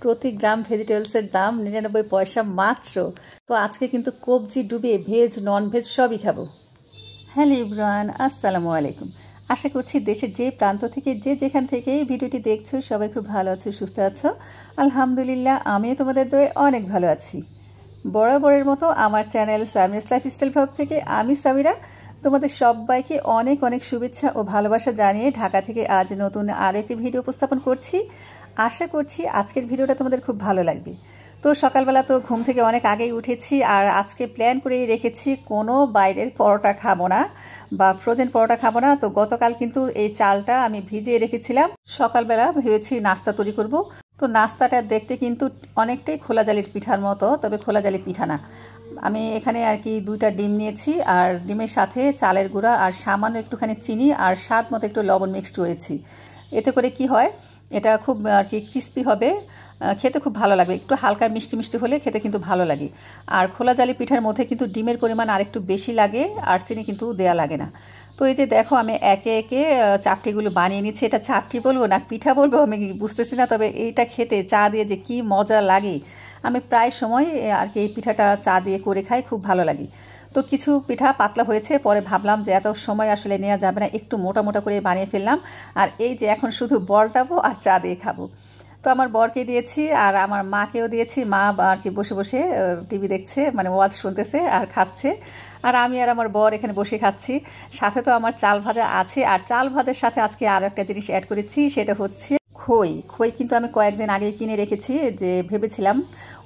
প্রতি গ্রাম ভেজিটেবলসের দাম 99 পয়সা মাত্র। তো আজকে কিন্তু কবজি ডুবিয়ে ভেজ নন ভেজ সবই খাবো। হ্যালো ইব্রান, আসসালামু আলাইকুম। আশা করছি দেশের যে প্রান্ত থেকে যে যেখান থেকে এই ভিডিওটি দেখছো সবাই খুব ভালো আছো, সুস্থ আছো। আলহামদুলিল্লাহ, আমিও তোমাদের দয়ে অনেক ভালো আছি। বরাবরের মতো আমার চ্যানেল সামিরাস লাইফস্টাইল ব্লগ থেকে আমি সামিরা তোমাদের সবাইকে অনেক অনেক শুভেচ্ছা ও ভালোবাসা জানিয়ে ঢাকা থেকে আজ নতুন আরও একটি ভিডিও উপস্থাপন করছি। আশা করছি আজকের ভিডিওটা তোমাদের খুব ভালো লাগবে। তো সকালবেলা তো ঘুম থেকে অনেক আগেই উঠেছি, আর আজকে প্ল্যান করেই রেখেছি কোনো বাইরের পরোটা খাবো না বা ফ্রোজেন পরোটা খাবো না। তো গতকাল কিন্তু এই চালটা আমি ভিজিয়ে রেখেছিলাম, সকালবেলা ভেবেছি নাস্তা তৈরি করব। তো নাস্তাটা দেখতে কিন্তু অনেকটাই খোলা জালির পিঠার মতো, তবে খোলা জালি পিঠা না। আমি এখানে আর কি 2টা ডিম নিয়েছি, আর ডিমের সাথে চালের গুঁড়া আর সামান্য একটুখানি চিনি আর স্বাদ মতো একটু লবণ মিক্সড করেছি। এতে করে কি হয়, এটা খুব আর কি ক্রিস্পি হবে, খেতে খুব ভালো লাগবে। একটু হালকা মিষ্টি মিষ্টি হলে খেতে কিন্তু ভালো লাগে। আর খোলা জালি পিঠার মধ্যে কিন্তু ডিমের পরিমাণ আরেকটু বেশি লাগে, আর চিনি কিন্তু দেয়া লাগে না। তো এই যে দেখো, আমি একে একে চাপটিগুলো বানিয়ে নিচ্ছি। এটা চাপটি বলবো না পিঠা বলবো আমি বুঝতেছি না, তবে এইটা খেতে চা দিয়ে যে কি মজা লাগে। আমি প্রায় সময় আর কি এই পিঠাটা চা দিয়ে করে খাই, খুব ভালো লাগে। তো কিছু পিঠা পাতলা হয়েছে, পরে ভাবলাম যে এত সময় আসলে নেওয়া যাবে না, একটু মোটা মোটা করে বানিয়ে ফেললাম। আর এই যে এখন শুধু বলটাবো আর চা দিয়ে খাবো। তো আমার বরকে দিয়েছি আর আমার মাকেও দিয়েছি। মা আর কি বসে বসে টিভি দেখছে, মানে ওয়াজ শুনতেছে আর খাচ্ছে। আর আমি আর আমার বর এখানে বসে খাচ্ছি। সাথে তো আমার চাল ভাজা আছে, আর চাল ভাজার সাথে আজকে আরও একটা জিনিস অ্যাড করেছি, সেটা হচ্ছে খই। খই কিন্তু আমি কয়েকদিন আগে কিনে রেখেছি, যে ভেবেছিলাম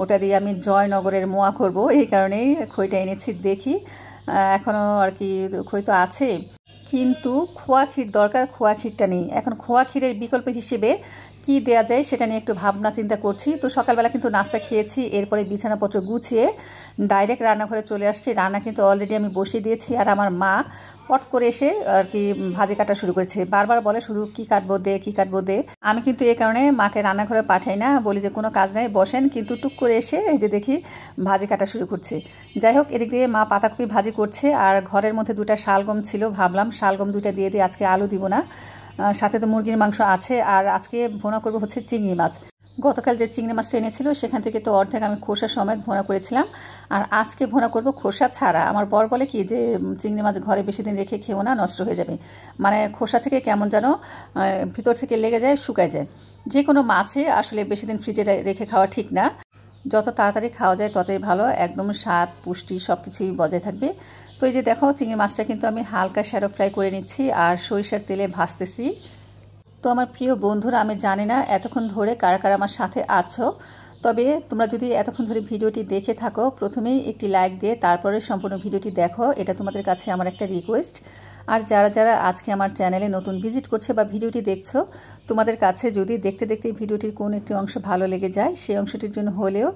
ওটা দিয়ে আমি জয়নগরের মোয়া করব, এই কারণেই খইটা এনেছি। দেখি এখনও আর কি খই তো আছে, কিন্তু খোয়া ক্ষীর দরকার, খোয়া ক্ষীরটা নেই। এখন খোয়া ক্ষীরের বিকল্প হিসেবে কি দেয়া যায় সেটা নিয়ে একটু ভাবনা চিন্তা করছি। তো সকালবেলা কিন্তু নাস্তা খেয়েছি, এরপরে বিছানাপত্র গুছিয়ে ডাইরেক্ট রান্নাঘরে চলে আসছি। রান্না কিন্তু অলরেডি আমি বসিয়ে দিয়েছি, আর আমার মা পট করে এসে আর কি ভাজি কাটা শুরু করেছে। বারবার বলে শুধু কি কাটবো দে, কি কাটবো দে। আমি কিন্তু এই কারণে মাকে রান্নাঘরে পাঠাই না, বলি যে কোনো কাজ নেই বসেন, কিন্তু টুক করে এসে এই যে দেখি ভাজি কাটা শুরু করছে। যাই হোক, এদিক দিয়ে মা পাতাকপি ভাজি করছে, আর ঘরের মধ্যে 2টা শালগম ছিল, ভাবলাম শালগম 2টা দিয়ে দিয়ে আজকে আলু দিব না, সাথে তো মুরগির মাংস আছে। আর আজকে ভুনা করবো হচ্ছে চিংড়ি মাছ। গতকাল যে চিংড়ি মাছটা এনেছিল সেখান থেকে তো অর্ধেক আমি খোসা সমেত ভুনা করেছিলাম, আর আজকে ভুনা করব খোসা ছাড়া। আমার বর বলে কি যে চিংড়ি মাছ ঘরে বেশি দিন রেখে খেও না, নষ্ট হয়ে যাবে। মানে খোসা থেকে কেমন যেন ভিতর থেকে লেগে যায়, শুকায় যায়। যে কোনো মাছে আসলে বেশি দিন ফ্রিজে রেখে খাওয়া ঠিক না, যত তাড়াতাড়ি খাওয়া যায় ততই ভালো, একদম স্বাদ পুষ্টি সব কিছুই বজায় থাকবে। তো এই যে দেখো, চিংড়ি মাছটা কিন্তু আমি হালকা শ্যালো ফ্রাই করে নিচ্ছি আর সরিষার তেলে ভাজতেছি। তো আমার প্রিয় বন্ধুরা, আমি জানি না এতক্ষণ ধরে কারা কারা আমার সাথে আছো, তবে তোমরা যদি এতক্ষণ ধরে ভিডিওটি দেখে থাকো, প্রথমেই একটি লাইক দিয়ে তারপরে সম্পূর্ণ ভিডিওটি দেখো, এটা তোমাদের কাছে আমার একটা রিকোয়েস্ট। আর যারা যারা আজকে আমার চ্যানেলে নতুন ভিজিট করছে বা ভিডিওটি দেখছো, তোমাদের কাছে যদি দেখতে দেখতে ভিডিওটির কোন একটি অংশ ভালো লেগে যায়, সেই অংশটির জন্য হলেও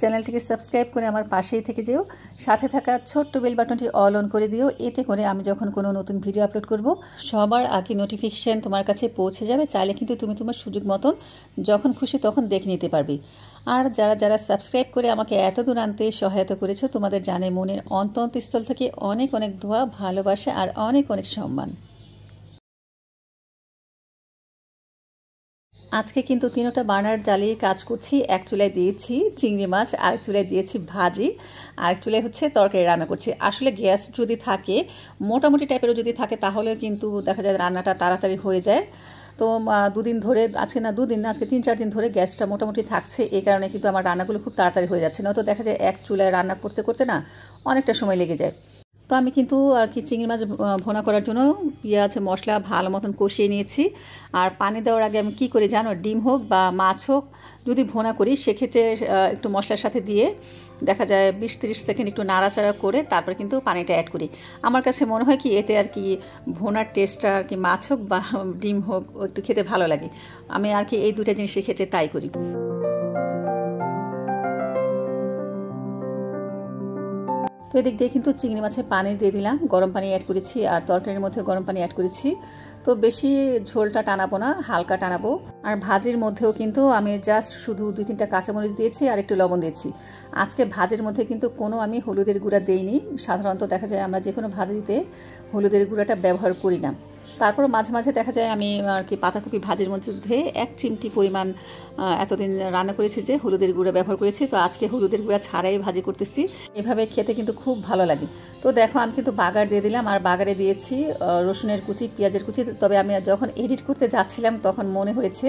চ্যানেলটিকে সাবস্ক্রাইব করে আমার পাশেই থেকে যেও, সাথে থাকা ছোট্ট বেল বাটনটি অল অন করে দিও। এতে করে আমি যখন কোনো নতুন ভিডিও আপলোড করব, সবার আগে নোটিফিকেশান তোমার কাছে পৌঁছে যাবে। চাইলে কিন্তু তুমি তোমার সুযোগ মতন যখন খুশি তখন দেখে নিতে পারবে। আর যারা যারা সাবস্ক্রাইব করে আমাকে এত দূর আনতে সহায়তা করেছো, তোমাদের জানে মনের অন্তঃস্থল থেকে অনেক অনেক দোয়া, ভালোবাসা আর অনেক অনেক সম্মান। আজকে কিন্তু 3টা বার্নার জ্বালিয়ে কাজ করছি। এক চুলায় দিয়েছি চিংড়ি মাছ, আরেক চুলায় দিয়েছি ভাজি, আরেক চুলায় হচ্ছে তরকারি রান্না করছি। আসলে গ্যাস যদি থাকে, মোটামুটি টাইপেরও যদি থাকে, তাহলে কিন্তু দেখা যায় রান্নাটা তাড়াতাড়ি হয়ে যায়। তো 2 দিন ধরে, আজকে না 2 দিন না, আজকে 3-4 দিন ধরে গ্যাসটা মোটামুটি থাকছে, এই কারণে কিন্তু আমার রান্নাগুলো খুব তাড়াতাড়ি হয়ে যাচ্ছে। না তো দেখা যায় এক চুলায় রান্না করতে করতে না অনেকটা সময় লেগে যায়। তো আমি কিন্তু আর কি চিংড়ি মাছ ভোনা করার জন্য পেঁয়াজ মশলা ভালো মতন কষিয়ে নিয়েছি। আর পানি দেওয়ার আগে আমি কী করি জানো, ডিম হোক বা মাছ হোক যদি ভোনা করি, সেক্ষেত্রে একটু মশলার সাথে দিয়ে দেখা যায় 20-30 সেকেন্ড একটু নাড়াচাড়া করে তারপরে কিন্তু পানিটা অ্যাড করি। আমার কাছে মনে হয় কি এতে আর কি ভোনার টেস্টটা আর কি মাছ হোক বা ডিম হোক একটু খেতে ভালো লাগে। আমি আর কি এই 2টা জিনিসের ক্ষেত্রে তাই করি। তো এদিক দিয়ে কিন্তু চিংড়ি মাছের পানি দিয়ে দিলাম, গরম পানি অ্যাড করেছি, আর তরকারির মধ্যে গরম পানি অ্যাড করেছি। তো বেশি ঝোলটা টানাবো না, হালকা টানাবো। আর ভাজির মধ্যেও কিন্তু আমি জাস্ট শুধু 2-3টা কাঁচামরিচ দিয়েছি আর একটু লবণ দিয়েছি। আজকে ভাজির মধ্যে কিন্তু কোনো আমি হলুদের গুঁড়া দেইনি। সাধারণত দেখা যায় আমরা যে কোনো ভাজিতে হলুদের গুঁড়াটা ব্যবহার করি না। তারপর মাঝে মাঝে দেখা যায় আমি আর কি পাতাকপি ভাজির মধ্যে 1 চিমটি পরিমাণ এতদিন রান্না করেছি যে হলুদের গুঁড়া ব্যবহার করেছি, তো আজকে হলুদের গুঁড়া ছাড়াই ভাজি করতেছি। এভাবে খেতে কিন্তু খুব ভালো লাগে। তো দেখো আমি কিন্তু বাগার দিয়ে দিলাম, আর বাগারে দিয়েছি রসুনের কুচি, পেঁয়াজের কুচি। তবে আমি যখন এডিট করতে যাচ্ছিলাম তখন মনে হয়েছে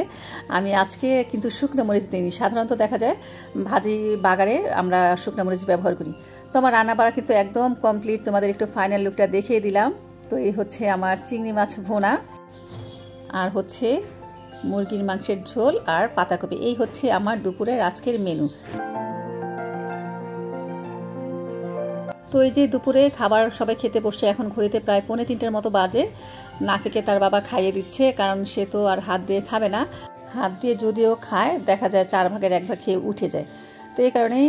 আমি আজকে কিন্তু শুকনো মরিচ দিইনি। সাধারণত দেখা যায় ভাজি বাগারে আমরা শুকনো মরিচ ব্যবহার করি। তো আমার রান্না বাড়া কিন্তু একদম কমপ্লিট, তোমাদের একটু ফাইনাল লুকটা দেখিয়ে দিলাম। তো এই হচ্ছে আমার চিংড়ি মাছ ভোনা, আর হচ্ছে মুরগির মাংসের ঝোল আর পাতাকপি। এই হচ্ছে আমার দুপুরের আজকের মেনু। তো এই যে দুপুরে খাবার সবাই খেতে বসছে, এখন ঘড়িতে প্রায় 2:45 মতো বাজে। নাফিকে তার বাবা খাইয়ে দিচ্ছে, কারণ সে তো আর হাত দিয়ে খাবে না। হাত দিয়ে যদিও খায় দেখা যায় 4 ভাগের 1 ভাগ খেয়ে উঠে যায়। তো এই কারণেই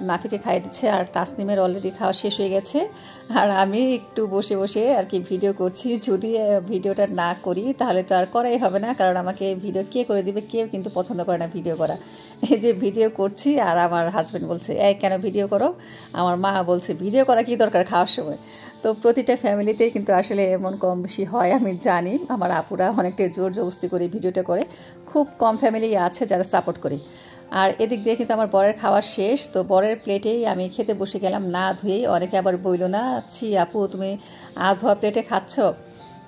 নাফিকে খাইয়ে দিচ্ছে। আর তাসনিমের অলরেডি খাওয়া শেষ হয়ে গেছে, আর আমি একটু বসে বসে আর কি ভিডিও করছি। যদি ভিডিওটা না করি তাহলে তো আর করাই হবে না, কারণ আমাকে ভিডিও কে করে দিবে? কেউ কিন্তু পছন্দ করে না ভিডিও করা। এই যে ভিডিও করছি, আর আমার হাজব্যান্ড বলছে এই কেন ভিডিও করো, আমার মা বলছে ভিডিও করা কি দরকার খাওয়ার সময়। তো প্রতিটা ফ্যামিলিতেই কিন্তু আসলে এমন কম বেশি হয়, আমি জানি। আমার আপুরা অনেকটাই জোর জবস্তি করে ভিডিওটা করে, খুব কম ফ্যামিলি আছে যারা সাপোর্ট করে। আর এদিক দিয়ে কিন্তু আমার বরের খাওয়া শেষ। তো বরের প্লেটেই আমি খেতে বসে গেলাম না ধুয়েই। অনেকে আবার বইল না, ছি আপু তুমি ধোয়া প্লেটে খাচ্ছ।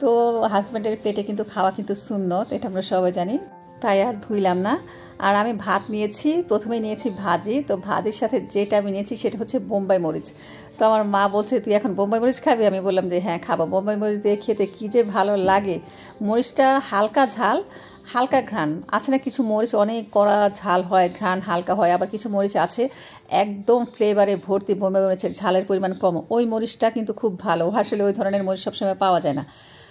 তো হাজব্যান্ডের প্লেটে কিন্তু খাওয়া কিন্তু সুন্নত, এটা আমরা সবাই জানি, তাই আর ধুইলাম না। আর আমি ভাত নিয়েছি, প্রথমেই নিয়েছি ভাজি। তো ভাজির সাথে যেটা আমি নিয়েছি সেটা হচ্ছে বোম্বাই মরিচ। তো আমার মা বলছে তুই এখন বোম্বাই মরিচ খাবি? আমি বললাম যে হ্যাঁ খাবো। বোম্বাই মরিচ দিয়ে খেতে কী যে ভালো লাগে। মরিচটা হালকা ঝাল, হালকা ঘ্রাণ আছে না, কিছু মরিচ অনেক কড়া ঝাল হয়, ঘ্রাণ হালকা হয়। আবার কিছু মরিচ আছে একদম ফ্লেভারে ভর্তি, বোম্বাই মরিচের ঝালের পরিমাণ কম, ওই মরিচটা কিন্তু খুব ভালো। আসলে ওই ধরনের মরিচ সবসময় পাওয়া যায় না।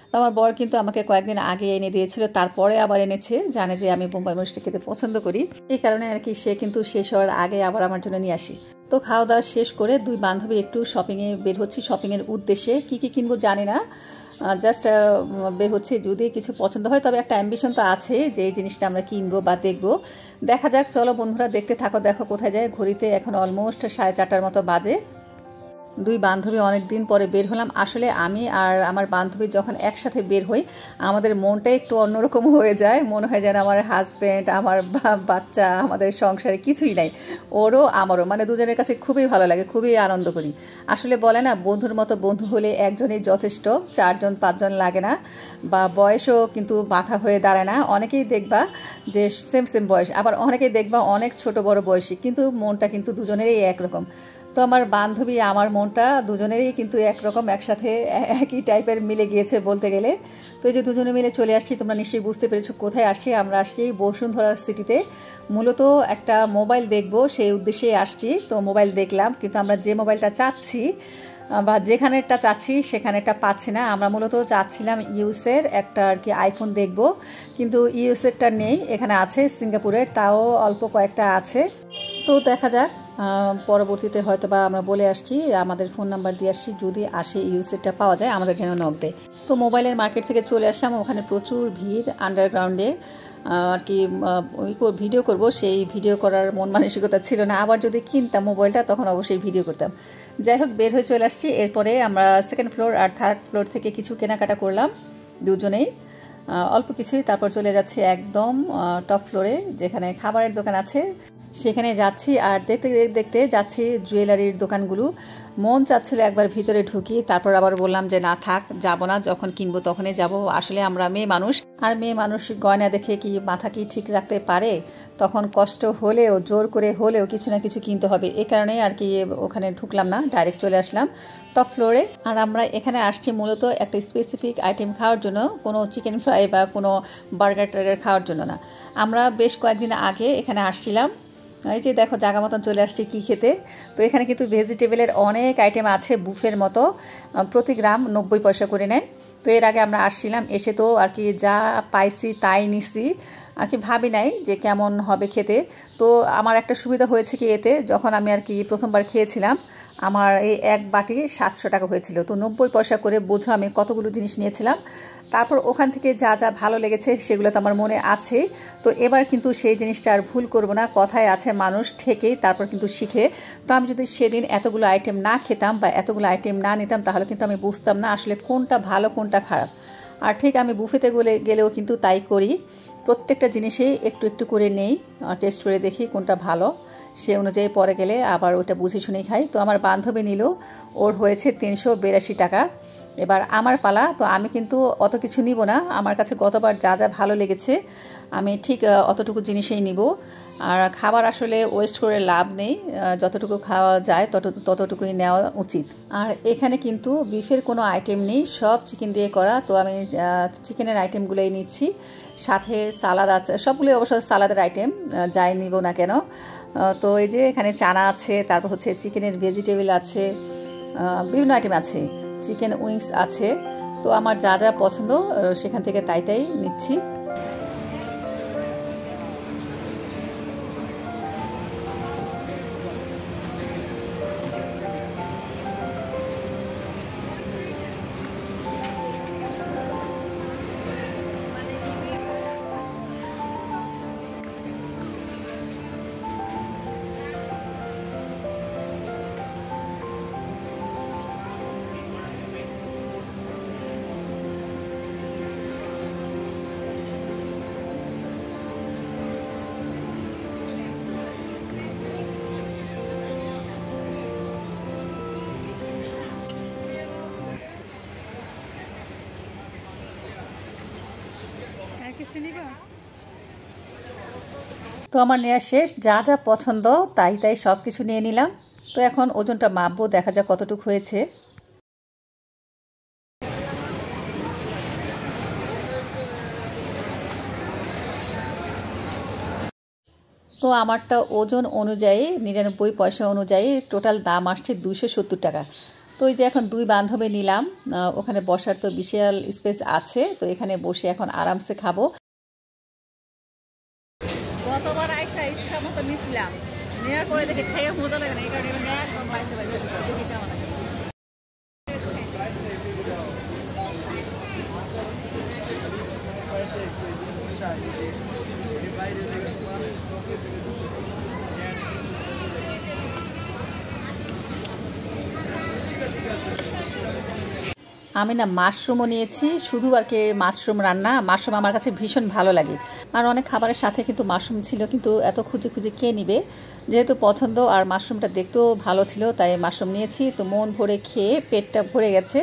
তো আমার বর কিন্তু আমাকে কয়েকদিন আগে এনে দিয়েছিল, তারপরে আবার এনেছে, জানে যে আমি বোম্বাই মরিচটা খেতে পছন্দ করি। এই কারণে আর কি সে কিন্তু শেষ হওয়ার আগে আবার আমার জন্য নিয়ে আসি। তো খাওয়া দাওয়া শেষ করে 2 বান্ধবী একটু শপিংয়ে বের হচ্ছি, শপিংয়ের উদ্দেশ্যে। কী কী কিনবো জানি না, জাস্ট বের হচ্ছে। যদি কিছু পছন্দ হয়, তবে একটা অ্যাম্বিশন তো আছে যে এই জিনিসটা আমরা কিনবো বা দেখবো। দেখা যাক, চলো বন্ধুরা দেখতে থাকো। দেখো কোথায় যায়। ঘড়িতে এখন অলমোস্ট 4:30 মতো বাজে। 2 বান্ধবী অনেক দিন পরে বের হলাম। আসলে আমি আর আমার বান্ধবী যখন একসাথে বের হই আমাদের মনটা একটু অন্যরকম হয়ে যায়। মনে হয় যেন আমার হাজব্যান্ড, আমার বাচ্চা, আমাদের সংসারে কিছুই নাই, ওরও আমারও, মানে দুজনের কাছে খুবই ভালো লাগে, খুবই আনন্দ করি। আসলে বলে না বন্ধুর মতো বন্ধু হলে একজনই যথেষ্ট, 4 জন 5 জন লাগে না। বা বয়সও কিন্তু বাধা হয়ে দাঁড়ায় না। অনেকেই দেখবা যে সেম বয়স, আবার অনেকেই দেখবা অনেক ছোট বড় বয়সী, কিন্তু মনটা কিন্তু দুজনেরই একরকম। তো আমার বান্ধবী আমার মনটা দুজনেরই কিন্তু একরকম, একসাথে একই টাইপের মিলে গিয়েছে বলতে গেলে। তো এই যে দুজনে মিলে চলে আসছি, তোমরা নিশ্চয়ই বুঝতে পেরেছো কোথায় আসছি। আমরা আসছি বসুন্ধরা সিটিতে। মূলত একটা মোবাইল দেখবো সেই উদ্দেশ্যেই আসছি। তো মোবাইল দেখলাম, কিন্তু আমরা যে মোবাইলটা চাচ্ছি বা যেখানেরটা চাচ্ছি সেখানেরটা পাচ্ছি না। আমরা মূলত চাচ্ছিলাম ইউএসের একটা আর কি আইফোন দেখব, কিন্তু ইউএসেরটা নেই, এখানে আছে সিঙ্গাপুরের, তাও অল্প কয়েকটা আছে। তো দেখা যাক, পরবর্তীতে হয়তো বা আমরা বলে আসছি, আমাদের ফোন নাম্বার দিয়ে আসছি, যদি আসে ইউএসেরটা পাওয়া যায় আমাদের যেন নক দেয়। তো মোবাইলের মার্কেট থেকে চলে আসলাম, ওখানে প্রচুর ভিড় আন্ডারগ্রাউন্ডে আর কি ভিডিও করব, সেই ভিডিও করার মন মানসিকতা ছিল না। আবার যদি কিনতাম মোবাইলটা তখন অবশ্যই ভিডিও করতাম। যাই হোক, বের হয়ে চলে আসছি। এরপরে আমরা 2nd ফ্লোর আর 3rd ফ্লোর থেকে কিছু কেনাকাটা করলাম দুজনেই, অল্প কিছুই। তারপর চলে যাচ্ছি একদম টপ ফ্লোরে, যেখানে খাবারের দোকান আছে সেখানে যাচ্ছি। আর দেখতে দেখতে যাচ্ছি জুয়েলারির দোকানগুলো। মন চাচ্ছিল একবার ভিতরে ঢুকি, তারপর আবার বললাম যে না থাক, যাব না, যখন কিনবো তখনই যাব। আসলে আমরা মেয়ে মানুষ, আর মেয়ে মানুষ গয়না দেখে কি মাথা কি ঠিক রাখতে পারে? তখন কষ্ট হলেও জোর করে হলেও কিছু না কিছু কিনতে হবে। এই কারণেই আর কি ওখানে ঢুকলাম না, ডাইরেক্ট চলে আসলাম টপ ফ্লোরে। আর আমরা এখানে আসছি মূলত একটা স্পেসিফিক আইটেম খাওয়ার জন্য, কোনো চিকেন ফ্রাই বা কোনো বার্গার টার্গার খাওয়ার জন্য না। আমরা বেশ কয়েকদিন আগে এখানে আসছিলাম। এই যে দেখো জায়গা মতন চলে আসছি কী খেতে। তো এখানে কিন্তু ভেজিটেবলের অনেক আইটেম আছে, বুফের মতো, প্রতি গ্রাম 90 পয়সা করে নেয়। তো এর আগে আমরা আসছিলাম, এসে তো আর কি যা পাইছি তাই নিছি, আর কি ভাবি নাই যে কেমন হবে খেতে। তো আমার একটা সুবিধা হয়েছে কি এতে, যখন আমি আর কি প্রথমবার খেয়েছিলাম আমার এই এক বাটি 700 টাকা হয়েছিল। তো 90 পয়সা করে বোঝো আমি কতগুলো জিনিস নিয়েছিলাম। তারপর ওখান থেকে যা যা ভালো লেগেছে সেগুলো তো আমার মনে আছে। তো এবার কিন্তু সেই জিনিসটা আর ভুল করব না, কথায় আছে মানুষ ঠেকেই তারপর কিন্তু শিখে। তো আমি যদি সেদিন এতগুলো আইটেম না খেতাম বা এতগুলো আইটেম না নিতাম তাহলে কিন্তু আমি বুঝতাম না আসলে কোনটা ভালো কোনটা খারাপ। আর ঠিক আমি বুফেতে গেলেও কিন্তু তাই করি, প্রত্যেকটা জিনিসেই একটু একটু করে নেই, টেস্ট করে দেখি কোনটা ভালো, সে অনুযায়ী পরে গেলে আবার ওটা বুঝে শুনেই খাই। তো আমার বান্ধবী নিল, ওর হয়েছে 382 টাকা। এবার আমার পালা, তো আমি কিন্তু অত কিছু নিব না, আমার কাছে গতবার যা যা ভালো লেগেছে আমি ঠিক অতটুকু জিনিসেই নিব। আর খাবার আসলে ওয়েস্ট করে লাভ নেই, যতটুকু খাওয়া যায় ততটুকুই নেওয়া উচিত। আর এখানে কিন্তু বিফের কোনো আইটেম নেই, সব চিকেন দিয়ে করা, তো আমি চিকেনের আইটেমগুলোই নিচ্ছি, সাথে সালাদ আছে, সবগুলোই অবশ্য সালাদের আইটেম, যাই নিব না কেন। তো এই যে এখানে চানা আছে, তারপর হচ্ছে চিকেনের ভেজিটেবল আছে, বিভিন্ন আইটেম আছে, চিকেন উইংস আছে। তো আমার যা যা পছন্দ সেখান থেকে তাই নিচ্ছি। তো আমার নেওয়া শেষ, যা যা পছন্দ তাই সব কিছু নিয়ে নিলাম। তো এখন ওজনটা মাপবো, দেখা যাক কতটুকু হয়েছে। তো আমারটা ওজন অনুযায়ী 99 পয়সা অনুযায়ী টোটাল দাম আসছে 270 টাকা। তো এই যে এখন দুই বান্ধবী নিলাম, ওখানে বসার তো বিশাল স্পেস আছে, তো এখানে বসে এখন আরামসে খাবো। গতবার আইসা ইচ্ছা মতো নিছিলাম, নেওয়ার পরে দেখে খেয়ে মজা লাগে না, এই কারণে একদম বাইসে দেখি কেমন লাগে। আমি না মাশরুমও নিয়েছি, শুধু আর কি মাশরুম রান্না, মাশরুম আমার কাছে ভীষণ ভালো লাগে। আর অনেক খাবারের সাথে কিন্তু মাশরুম ছিল, কিন্তু এত খুঁজে খুঁজে কে নিবে, যেহেতু পছন্দ আর মাশরুমটা দেখতেও ভালো ছিল তাই মাশরুম নিয়েছি। তো মন ভরে খেয়ে পেটটা ভরে গেছে।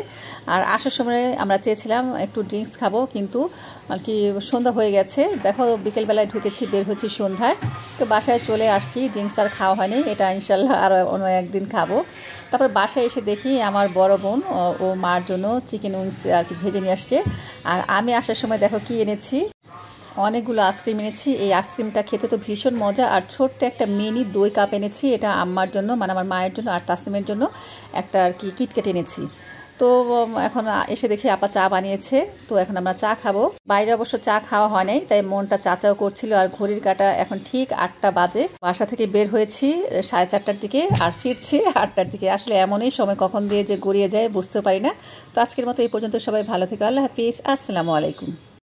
আর আসার সময় আমরা চেয়েছিলাম একটু ড্রিঙ্কস খাবো, কিন্তু আর কি সন্ধ্যা হয়ে গেছে, দেখো বিকেলবেলায় ঢুকেছি, বের হয়েছি সন্ধ্যায়, তো বাসায় চলে আসছি, ড্রিঙ্কস আর খাওয়া হয়নি, এটা ইনশাল্লাহ আরও অন্য একদিন খাবো। তারপর বাসায় এসে দেখি আমার বড় বোন ও মার জন্য চিকেন উইংস আর কি ভেজে নিয়ে আসছে। আর আমি আসার সময় দেখো কি এনেছি, অনেকগুলো আইসক্রিম এনেছি। এই আইসক্রিমটা খেতে তো ভীষণ মজা। আর ছোট্ট একটা মিনি দই কাপ এনেছি, এটা আম্মার জন্য, মানে আমার মায়ের জন্য, আর তাসলিমের জন্য একটা আর কি কিটক্যাট এনেছি। তো এখন এসে দেখি আপা চা বানিয়েছে, তো এখন আমরা চা খাবো। বাইরে অবশ্য চা খাওয়া হয় নাই, তাই মনটা চাচাও করছিল। আর ঘড়ির কাঁটা এখন ঠিক 8টা বাজে, বাসা থেকে বের হয়েছি 4:30টার দিকে, আর ফিরছি 8টার দিকে। আসলে এমনই সময় কখন দিয়ে যে গড়িয়ে যায় বুঝতে পারি না। তো আজকের মতো এই পর্যন্ত, সবাই ভালো থেকো, আল্লাহ হাফিজ, আসসালামু আলাইকুম।